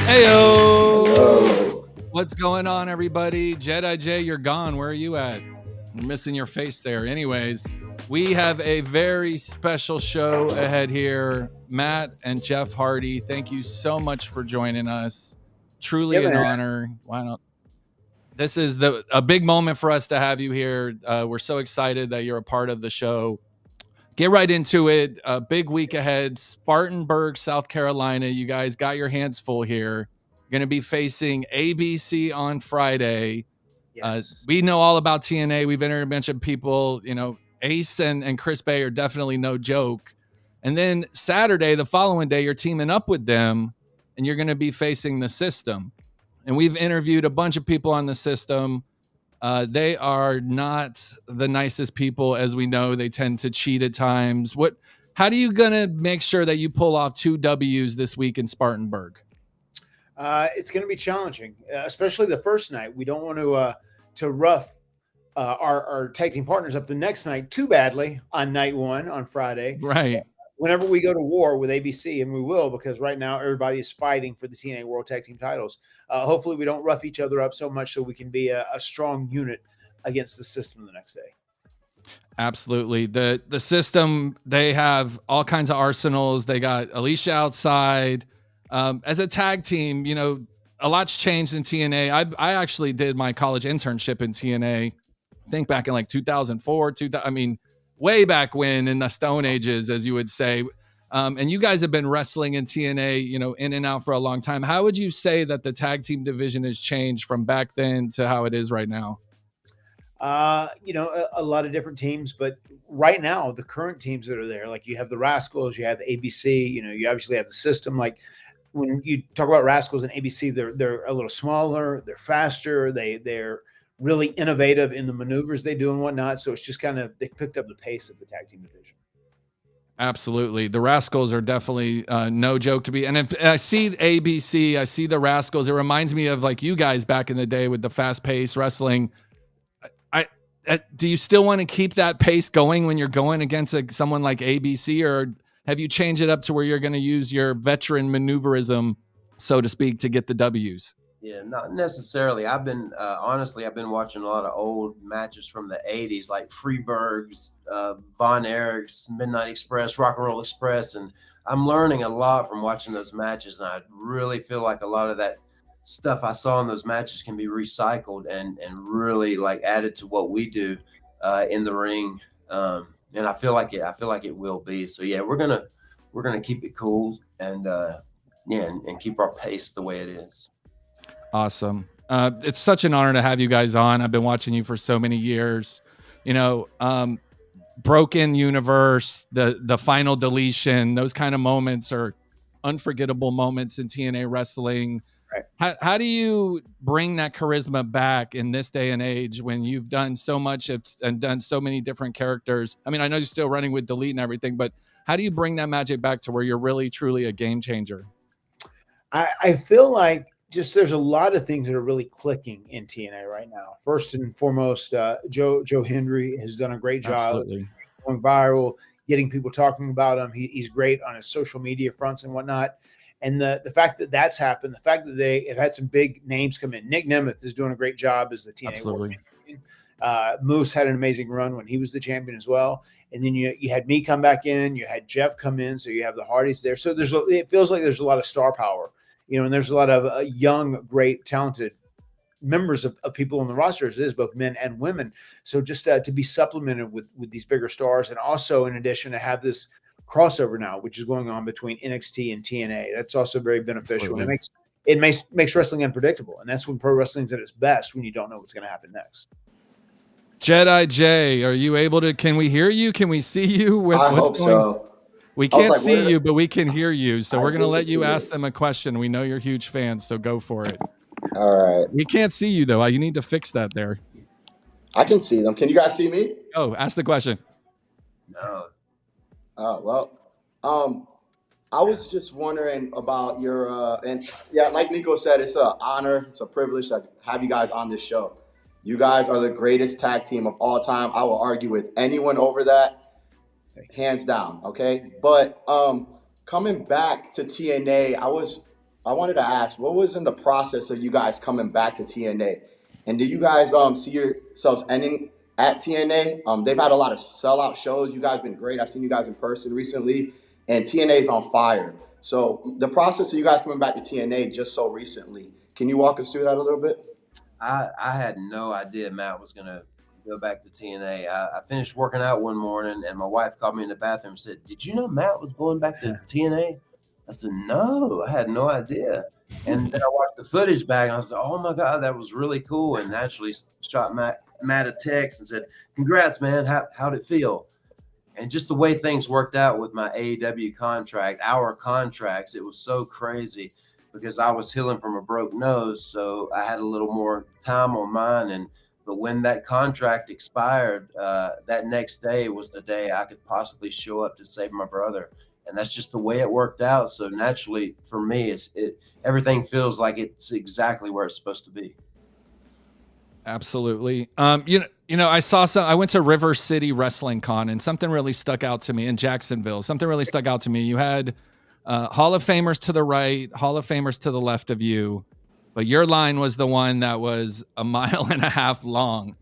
Heyo! Hello. What's going on, everybody? Jedi J, you're gone. Where are you at? I'm missing your face there. Anyways, we have a very special show ahead here. Matt and Jeff Hardy, thank you so much for joining us. Truly Yeah, an man. honor. Why not? This is a big moment for us to have you here. We're so excited that you're a part of the show. Get right into it. A big week ahead. Spartanburg, South Carolina. You guys got your hands full here. Going to be facing ABC on Friday. Yes. We know all about TNA. We've interviewed a bunch of people. You know, Ace and Chris Bay are definitely no joke. And then Saturday, the following day, you're teaming up with them, and you're going to be facing the System. And we've interviewed a bunch of people on the System. They are not the nicest people, as we know. They tend to cheat at times. How do you gonna make sure that you pull off 2 W's this week in Spartanburg? It's going to be challenging, especially the first night. We don't want to rough our tag team partners up the next night too badly on night one on Friday. Right. Whenever we go to war with ABC, and we will, because right now everybody is fighting for the TNA World Tag Team titles. Hopefully, we don't rough each other up so much so we can be a strong unit against the System the next day. Absolutely. The System, they have all kinds of arsenals. They got Alicia outside. As a tag team, you know, a lot's changed in TNA. I actually did my college internship in TNA. I think back in like 2004, way back when, in the Stone Ages, as you would say. And you guys have been wrestling in TNA, you know, in and out for a long time. How would you say that the tag team division has changed from back then to how it is right now? A lot of different teams, but right now the current teams that are there, like you have the Rascals, you have ABC, you obviously have the System. Like when you talk about Rascals and ABC, they're a little smaller, they're faster, they're really innovative in the maneuvers they do and whatnot. So it's just kind of, they picked up the pace of the tag team division. Absolutely. The Rascals are definitely no joke to be. And if I see ABC, I see the Rascals, it reminds me of like you guys back in the day with the fast paced wrestling. Do you still want to keep that pace going when you're going against someone like ABC, or have you changed it up to where you're going to use your veteran maneuverism, so to speak, to get the W's? Yeah, not necessarily. I've been watching a lot of old matches from the 80s, like Freeburg's, Von Erich's, Midnight Express, Rock and Roll Express. And I'm learning a lot from watching those matches. And I really feel like a lot of that stuff I saw in those matches can be recycled and really like added to what we do in the ring. And I feel like it will be. So yeah, we're gonna keep it cool and keep our pace the way it is. Awesome. It's such an honor to have you guys on. I've been watching you for so many years. You know, Broken Universe, the final deletion, those kind of moments are unforgettable moments in TNA wrestling. Right. How do you bring that charisma back in this day and age when you've done so much and done so many different characters? I mean, I know you're still running with Delete and everything, but how do you bring that magic back to where you're really truly a game changer? I feel like just there's a lot of things that are really clicking in TNA right now. First and foremost, Joe Hendry has done a great job Absolutely. going viral, getting people talking about him. He's great on his social media fronts and whatnot. And the fact that that's happened, the fact that they have had some big names come in. Nick Nemeth is doing a great job as the TNA World Champion. Moose had an amazing run when he was the champion as well. And then you had me come back in, you had Jeff come in, so you have the Hardys there. So it feels like there's a lot of star power, and there's a lot of young, great, talented members of people on the roster, as it is both men and women. So just to be supplemented with these bigger stars, and also in addition to have this crossover now, which is going on between NXT and TNA, that's also very beneficial. And it makes wrestling unpredictable, and that's when pro wrestling's at its best, when you don't know what's going to happen next. Jedi J, are you able to? Can we hear you? Can we see you? I hope so. We can't see you, but we can hear you. So we're going to let you ask them a question. We know you're huge fans, so go for it. All right. We can't see you, though. You need to fix that there. I can see them. Can you guys see me? Oh, ask the question. No. Oh, well. I was just wondering about your and yeah, like Niko said, it's an honor, it's a privilege to have you guys on this show. You guys are the greatest tag team of all time. I will argue with anyone over that, hands down. Okay, but coming back to TNA, I wanted to ask, what was in the process of you guys coming back to TNA, and do you guys see yourselves ending at TNA? They've had a lot of sellout shows. You guys been great. I've seen you guys in person recently, and TNA is on fire. So the process of you guys coming back to TNA just so recently, can you walk us through that a little bit? I had no idea Matt was going to go back to TNA. I finished working out one morning, and my wife called me in the bathroom and said, "Did you know Matt was going back to TNA?" I said, "No, I had no idea." And then I watched the footage back, and I was like, "Oh, my God, that was really cool." And actually shot Matt a text and said, "Congrats, man. How'd it feel?" And just the way things worked out with my AEW contract, our contracts, it was so crazy, because I was healing from a broke nose, so I had a little more time on mine. But when that contract expired, that next day was the day I could possibly show up to save my brother, and that's just the way it worked out. So naturally, for me, everything feels like it's exactly where it's supposed to be. Absolutely. I went to River City Wrestling Con, and something really stuck out to me in Jacksonville. Something really stuck out to me. You had Hall of Famers to the right, Hall of Famers to the left of you, but your line was the one that was 1.5 miles long.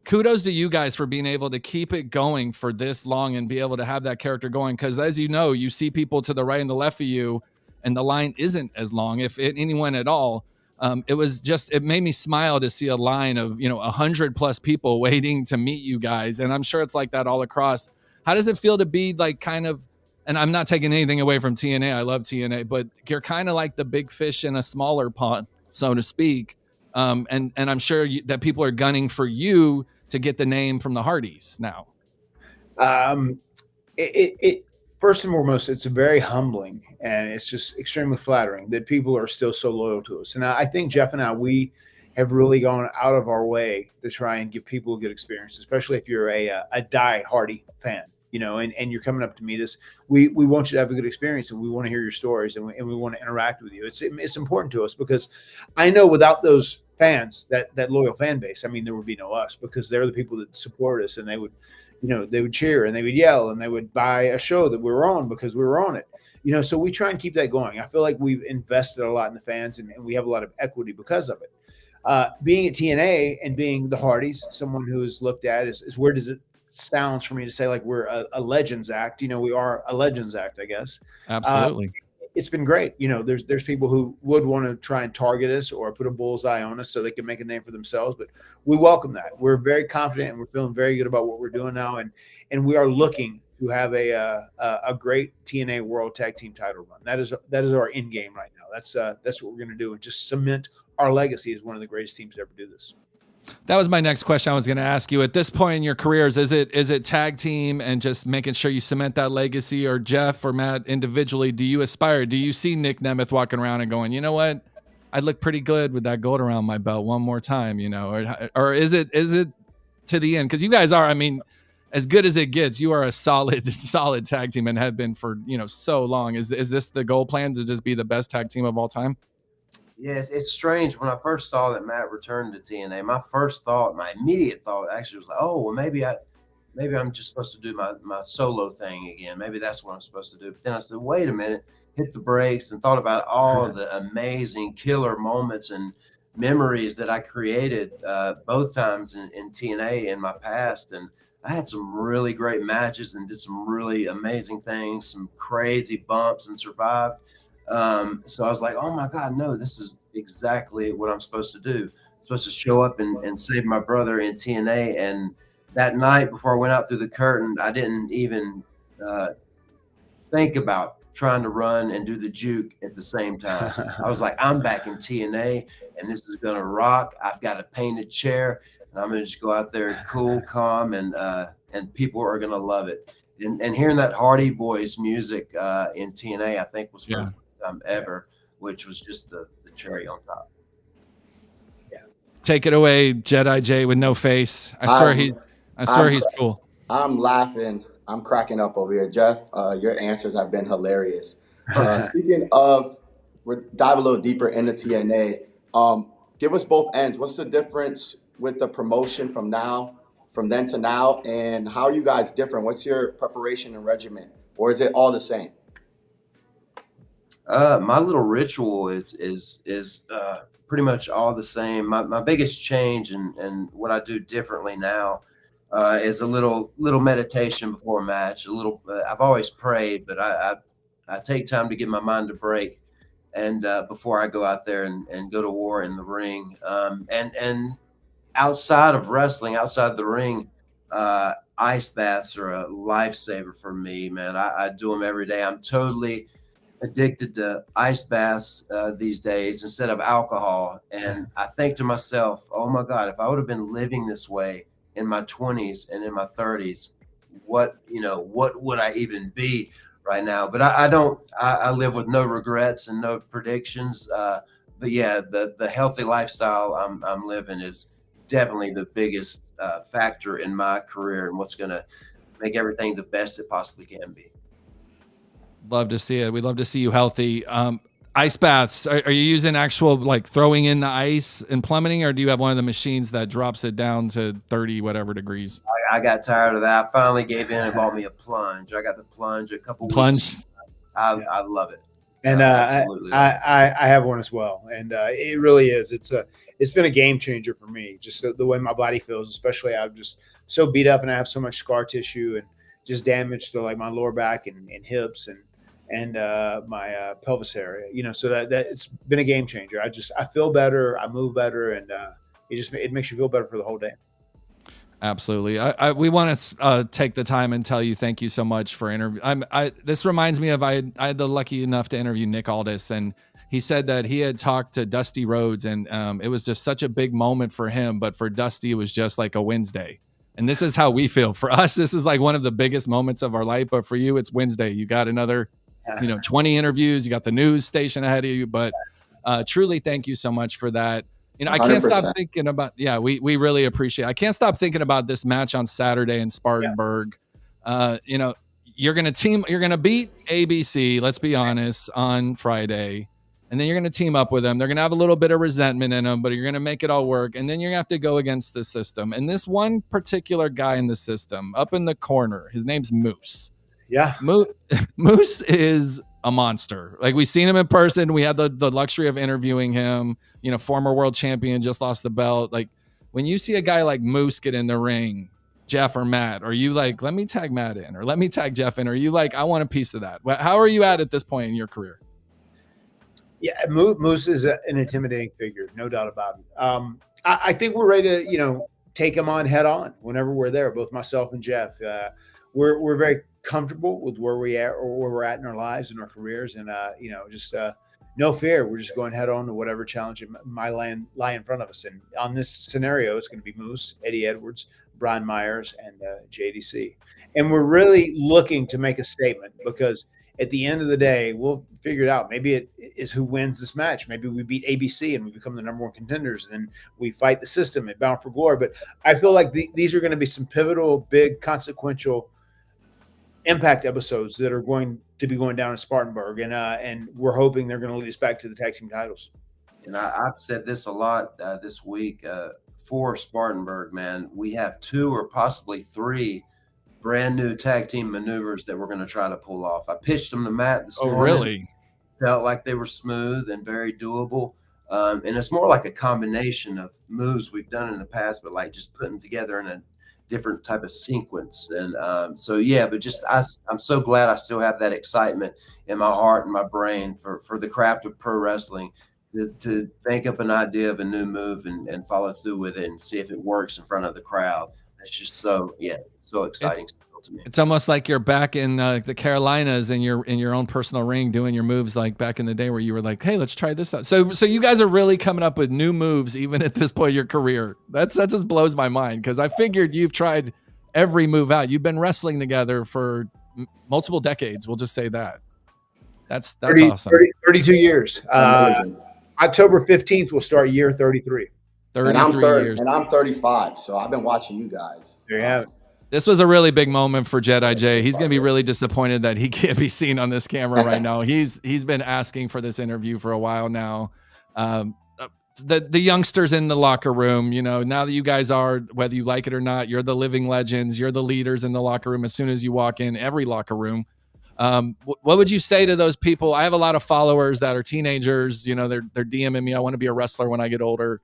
Kudos to you guys for being able to keep it going for this long and be able to have that character going. Because as you know, you see people to the right and the left of you, and the line isn't as long, if anyone at all. It made me smile to see a line of 100+ people waiting to meet you guys, and I'm sure it's like that all across. How does it feel to be like kind of? And I'm not taking anything away from TNA. I love TNA, but you're kind of like the big fish in a smaller pond, so to speak. And I'm sure that people are gunning for you to get the name from the Hardys now. First and foremost, it's very humbling, and it's just extremely flattering that people are still so loyal to us. And I think Jeff and we have really gone out of our way to try and give people a good experience, especially if you're a die-Hardy fan. And you're coming up to meet us. We want you to have a good experience, and we want to hear your stories, and we want to interact with you. It's important to us, because I know without those fans, that loyal fan base, I mean, there would be no us, because they're the people that support us, and they would cheer, and they would yell, and they would buy a show that we were on because we were on it. So we try and keep that going. I feel like we've invested a lot in the fans, and we have a lot of equity because of it. Being at TNA and being the Hardys, someone who is looked at is where does it sounds for me to say like we're a Legends act. We are a Legends act, I guess. Absolutely. It's been great. There's people who would want to try and target us or put a bullseye on us so they can make a name for themselves, but we welcome that. We're very confident, and we're feeling very good about what we're doing now, and we are looking to have a great TNA World Tag Team title run. That is our end game right now. That's what we're going to do, and just cement our legacy as one of the greatest teams to ever do this. That was my next question I was going to ask you. At this point in your careers, is it tag team and just making sure you cement that legacy, or Jeff or Matt individually, do you aspire? Do you see Nick Nemeth walking around and going, you know what? I'd look pretty good with that gold around my belt one more time, you know, or is it to the end? Because you guys are, I mean, as good as it gets, you are a solid tag team and have been for, you know, so long. Is this the goal plan, to just be the best tag team of all time? Yes, it's strange. When I first saw that Matt returned to TNA, my immediate thought actually was like, oh, well, maybe I'm just supposed to do my solo thing again. Maybe that's what I'm supposed to do. But then I said, wait a minute, hit the brakes and thought about all of the amazing killer moments and memories that I created both times in TNA in my past. And I had some really great matches and did some really amazing things, some crazy bumps, and survived. So I was like, oh my God, no, this is exactly what I'm supposed to do. I'm supposed to show up and save my brother in TNA. And that night before I went out through the curtain, I didn't even think about trying to run and do the juke at the same time. I was like, I'm back in TNA and this is going to rock. I've got a painted chair and I'm going to just go out there cool, calm, and people are going to love it. And hearing that Hardy Boys music in TNA, I think was for ever, which was just the cherry on top. Yeah. Take it away, Jedi J with no face. I swear he's cool. I'm laughing. I'm cracking up over here. Jeff, your answers have been hilarious. Speaking of, we'll dive a little deeper into TNA. Give us both ends. What's the difference with the promotion from then to now, and how are you guys different? What's your preparation and regimen, or is it all the same? My little ritual is pretty much all the same. My biggest change and what I do differently now is a little meditation before a match. I've always prayed, but I take time to give my mind a break, and before I go out there and go to war in the ring. And outside of wrestling, outside the ring, ice baths are a lifesaver for me, man. I do them every day. I'm totally addicted to ice baths these days instead of alcohol. And I think to myself, oh my God, if I would have been living this way in my 20s and in my 30s, what would I even be right now? But I live with no regrets and no predictions. But yeah, the healthy lifestyle I'm living is definitely the biggest factor in my career and what's going to make everything the best it possibly can be. Love to see it. We love to see you healthy. Ice baths. Are you using actual, like, throwing in the ice and plummeting, or do you have one of the machines that drops it down to 30 whatever degrees? I got tired of that. I finally gave in and bought me a plunge. I got the plunge a couple weeks ago. I love it. And I have one as well, and it really is. It's been a game changer for me. Just the way my body feels, especially I'm just so beat up, and I have so much scar tissue and just damage to like my lower back and hips and my pelvis area. You know, so that it's been a game changer. I feel better, I move better, and it makes you feel better for the whole day. Absolutely. We want to take the time and tell you thank you so much for interview. This reminds me of I had the lucky enough to interview Nick Aldis, and he said that he had talked to Dusty Rhodes, and it was just such a big moment for him, but for Dusty it was just like a Wednesday. And this is how we feel. For us, this is like one of the biggest moments of our life, but for you, it's Wednesday. You got another 20 interviews, you got the news station ahead of you, but truly thank you so much for that. You know, I can't 100%. stop thinking about, we really appreciate it. I can't stop thinking about this match on Saturday in Spartanburg. You know, you're going to beat ABC, let's be honest, on Friday. And then you're going to team up with them. They're going to have a little bit of resentment in them, but you're going to make it all work. And then you're going to have to go against the system. And this one particular guy in the system up in the corner, his name's Moose. Yeah. Moose is a monster. Like, we've seen him in person. We had the luxury of interviewing him, former world champion, just lost the belt. Like, when you see a guy like Moose get in the ring, Jeff or Matt, are you like, let me tag Matt in, or let me tag Jeff in? Or are you like, I want a piece of that? How are you at this point in your career? Yeah, Moose is an intimidating figure, no doubt about it. I think we're ready to, take him on head on whenever we're there. Both myself and Jeff, we're very comfortable with where we're at in our lives and our careers, and just no fear. We're just going head on to whatever challenge might lie in front of us. And on this scenario, it's going to be Moose, Eddie Edwards, Brian Myers, and JDC. And we're really looking to make a statement because at the end of the day, we'll figure it out. Maybe it is who wins this match. Maybe we beat ABC and we become the number one contenders. And then we fight the system at Bound for Glory. But I feel like these are going to be some pivotal, big, consequential Impact episodes that are going to be going down in Spartanburg. And we're hoping they're going to lead us back to the tag team titles. And I've said this a lot this week for Spartanburg, man. We have 2 or possibly 3 brand new tag team maneuvers that we're going to try to pull off. I pitched them to Matt this morning. Really? Felt like they were smooth and very doable. And it's more like a combination of moves we've done in the past, but like just putting them together in a different type of sequence. And so, yeah, but just I'm so glad I still have that excitement in my heart and my brain for the craft of pro wrestling to think up an idea of a new move and follow through with it and see if it works in front of the crowd. It's just so exciting still to me. It's almost like you're back in the Carolinas and you're in your own personal ring doing your moves like back in the day where you were like, hey, let's try this out. So you guys are really coming up with new moves even at this point in your career. That just blows my mind because I figured you've tried every move out. You've been wrestling together for multiple decades. We'll just say that. That's awesome. 32 years. October 15th will start year 33. 33 years. And I'm 35, so I've been watching you guys. There you have it. This was a really big moment for Jedi J. He's going to be really disappointed that he can't be seen on this camera right now. He's been asking for this interview for a while now. The youngsters in the locker room, now that you guys are, whether you like it or not, you're the living legends. You're the leaders in the locker room as soon as you walk in every locker room. What would you say to those people? I have a lot of followers that are teenagers. They're DMing me. I want to be a wrestler when I get older.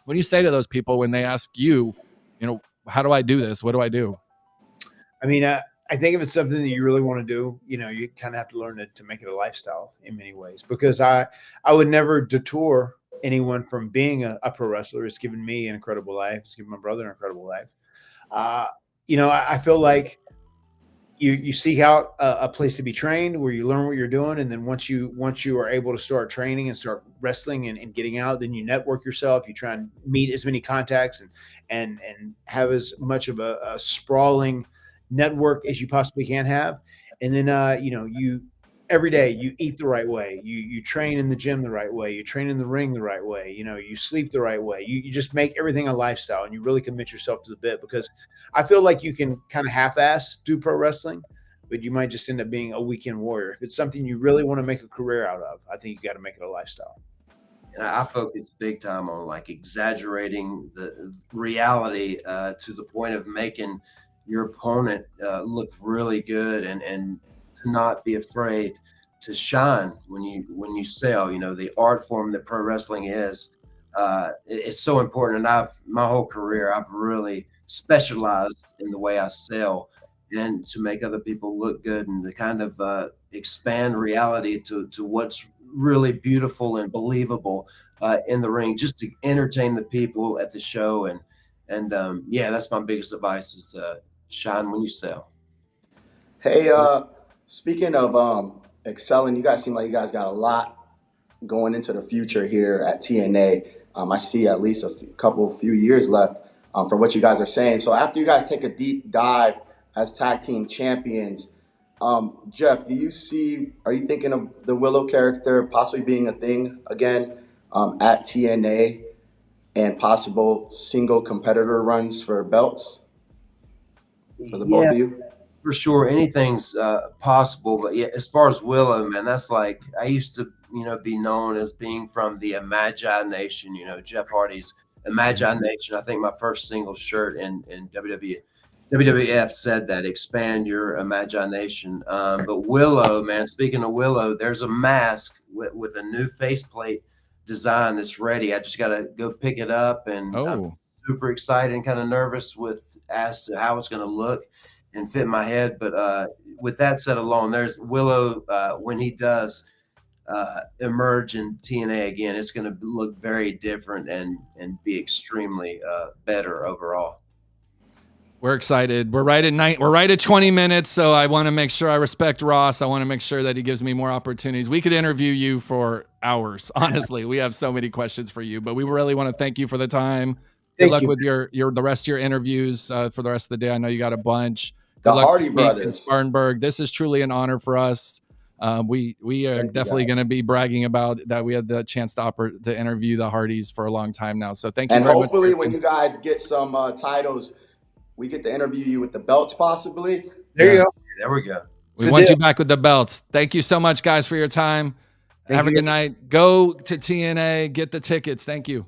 What do you say to those people when they ask you, how do I do this? What do I do? I mean, I think if it's something that you really want to do, you kind of have to learn to make it a lifestyle in many ways, because I would never detour anyone from being a pro wrestler. It's given me an incredible life. It's given my brother an incredible life. I feel like you seek out a place to be trained where you learn what you're doing. And then once you are able to start training and start wrestling and getting out, then you network yourself. You try and meet as many contacts and have as much of a sprawling network as you possibly can have. And then, you every day you eat the right way. You train in the gym the right way. You train in the ring the right way. You sleep the right way. You just make everything a lifestyle, and you really commit yourself to the bit, because I feel like you can kind of half-ass do pro wrestling, but you might just end up being a weekend warrior. If it's something you really want to make a career out of, I think you got to make it a lifestyle. And I focus big time on like exaggerating the reality to the point of making your opponent look really good and to not be afraid to shine when you sell. The art form that pro wrestling is, it's so important. And my whole career, I've really specialized in the way I sell and to make other people look good and to kind of expand reality to what's really beautiful and believable in the ring, just to entertain the people at the show. And that's my biggest advice is shine when you sell. Hey, speaking of excelling, you guys seem like you guys got a lot going into the future here at TNA. I see at least a few years left from what you guys are saying. So after you guys take a deep dive as tag team champions, Jeff, are you thinking of the Willow character possibly being a thing again at TNA and possible single competitor runs for belts for the both of you? For sure, anything's possible. But yeah, as far as Willow, man, that's like I used to, be known as being from the Imagination. Jeff Hardy's Imagination. I think my first single shirt in WWF said that, expand your imagination. But Willow, man, speaking of Willow, there's a mask with a new faceplate design that's ready. I just got to go pick it up, and I'm super excited and kind of nervous as to how it's going to look and fit my head. But with that said alone, there's Willow, when he does emerge in TNA again, it's going to look very different and be extremely better overall. We're excited. We're right at 20 minutes. So I want to make sure I respect Ross. I want to make sure that he gives me more opportunities. We could interview you for hours. Honestly, we have so many questions for you, but we really want to thank you for the time. Good Thank luck you. with the rest of your interviews for the rest of the day. I know you got a bunch. The Good luck Hardy to Steve in brothers. Spartanburg. This is truly an honor for us. We are Thank you, definitely guys. going to be bragging about that. We had the chance to interview the Hardys for a long time now. So thank you And very much. hopefully when you guys get some titles, we get to interview you with the belts possibly. There you go. There we go. We It's a want deal. you back with the belts. Thank you so much, guys, for your time. Thank Have a you. good night. Go to TNA, get the tickets. Thank you.